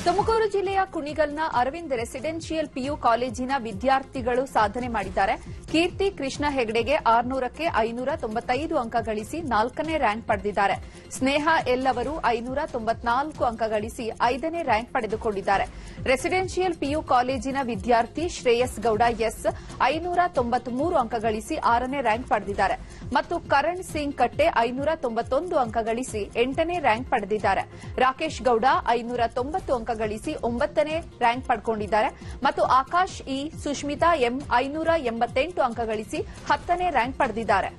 ತುಮಕೂರು ಜಿಲ್ಲೆಯ ಕುಣಿಗಲ್ನ Arvind residential PU ಕಾಲೇಜಿನ ವಿದ್ಯಾರ್ಥಿಗಳು ಸಾಧನೆ ಮಾಡಿದ್ದಾರೆ. ಕೀರ್ತಿ ಕೃಷ್ಣ ಹೆಗಡೆಗೆ 600ಕ್ಕೆ 595 ಅಂಕ ಗಳಿಸಿ 4ನೇ ರ್ಯಾಂಕ್ ಪಡೆದಿದ್ದಾರೆ. ಸ್ನೇಹ ಎಲ್ ಅವರು 594 ಅಂಕ ಗಳಿಸಿ 5ನೇ ರ್ಯಾಂಕ್ ಪಡೆದುಕೊಂಡಿದ್ದಾರೆ. ರೆಸಿಡೆನ್ಷಿಯಲ್ ಪಿಯು ಕಾಲೇಜಿನ ವಿದ್ಯಾರ್ಥಿ ಶ್ರೇಯಸ್ ಗೌಡ ಎಸ್ 593 ಅಂಕ ಗಳಿಸಿ 6ನೇ ರ್ಯಾಂಕ್ ಪಡೆದಿದ್ದಾರೆ ಮತ್ತು ಕರಣ್ ಸಿಂಗ್ ಕಟ್ಟೆ 591 ಅಂಕ ಗಳಿಸಿ 8ನೇ ರ್ಯಾಂಕ್ ಪಡೆದಿದ್ದಾರೆ. ರಾಕೇಶ್ ಗೌಡ 590 ಅಂಕ ಗಳಿಸಿ 9ನೇ ರ್ಯಾಂಕ್ ಪಡೆದುಕೊಂಡಿದ್ದಾರೆ ಮತ್ತು ಆಕಾಶ್ ಇ ಸುಷ್ಮಿತಾ ಎಂ 588 ಅಂಕ ಗಳಿಸಿ 10ನೇ ರ್ಯಾಂಕ್ ಪಡೆದಿದ್ದಾರೆ.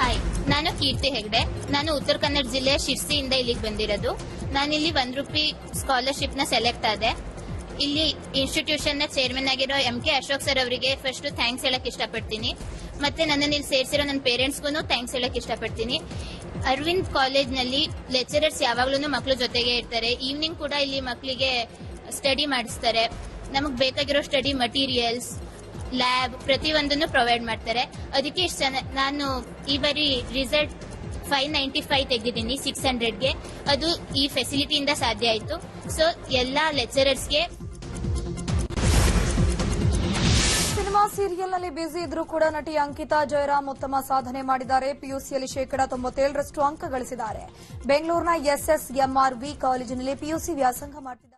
ಹಾಯ್, ನಾನು ಕೀರ್ತಿ ಹೆಗ್ಡೆ. ನಾನು ಉತ್ತರ ಕನ್ನಡ ಜಿಲ್ಲೆಯ ಶಿರ್ಸಿಯಿಂದ ಇಲ್ಲಿಗೆ ಬಂದಿರೋದು. ನಾನಿಲ್ಲಿ ₹1 ಸ್ಕಾಲರ್ಶಿಪ್ ನ ಸೆಲೆಕ್ಟ್ ಆದೆ. ಇಲ್ಲಿ ಇನ್ಸ್ಟಿಟ್ಯೂಷನ್ ನ ಚೇರ್ಮನ್ ಆಗಿರೋ MK ಅಶೋಕ್ ಸರ್ ಅವರಿಗೆ ಫಸ್ಟ್ ಥ್ಯಾಂಕ್ಸ್ ಹೇಳಕ್ ಇಷ್ಟಪಡ್ತೀನಿ. ಮತ್ತೆ ನನ್ನನ್ನು ಇಲ್ಲಿ ಸೇರಿಸಿರೋ ನನ್ನ ಪೇರೆಂಟ್ಸ್ಗೂ ಥ್ಯಾಂಕ್ಸ್ ಹೇಳಕ್ ಇಷ್ಟಪಡ್ತೀನಿ. ಅರವಿಂದ್ ಕಾಲೇಜ್ ನಲ್ಲಿ ಲೆಕ್ಚರರ್ಸ್ ಯಾವಾಗ್ಲೂ ಮಕ್ಕಳ ಜೊತೆಗೆ ಇರ್ತಾರೆ. ಈವ್ನಿಂಗ್ ಕೂಡ ಇಲ್ಲಿ ಮಕ್ಕಳಿಗೆ ಸ್ಟಡಿ ಮಾಡಿಸ್ತಾರೆ. ನಮಗ್ ಬೇಕಾಗಿರೋ ಸ್ಟಡಿ ಮಟೀರಿಯಲ್ಸ್, ಲ್ಯಾಬ್ ಪ್ರತಿಯೊಂದನ್ನು ಪ್ರೊವೈಡ್ ಮಾಡ್ತಾರೆ. ಅದಕ್ಕೆ ನಾನು ಈ ಬಾರಿ ರಿಸಲ್ಟ್ 595 ತೆಗೆದಿದ್ದೀನಿ 600ಗೆ. ಅದು ಈ ಫೆಸಿಲಿಟಿಯಿಂದ ಸಾಧ್ಯ ಆಯಿತು. ಸೊ ಎಲ್ಲಾ ಲೆಕ್ಚರರ್ಸ್ಗೆ. ಸಿನಿಮಾ ಸೀರಿಯಲ್ನಲ್ಲಿ ಬ್ಯುಸಿ ಇದ್ರೂ ಕೂಡ ನಟಿ ಅಂಕಿತಾ ಜಯರಾಮ್ ಉತ್ತಮ ಸಾಧನೆ ಮಾಡಿದ್ದಾರೆ. ಪಿಯುಸಿಯಲ್ಲಿ 97% ಅಂಕ ಗಳಿಸಿದ್ದಾರೆ. ಬೆಂಗಳೂರಿನ SSMRV ಕಾಲೇಜಿನಲ್ಲಿ ಪಿಯುಸಿ ವ್ಯಾಸಂಗ ಮಾಡುತ್ತಿದ್ದಾರೆ.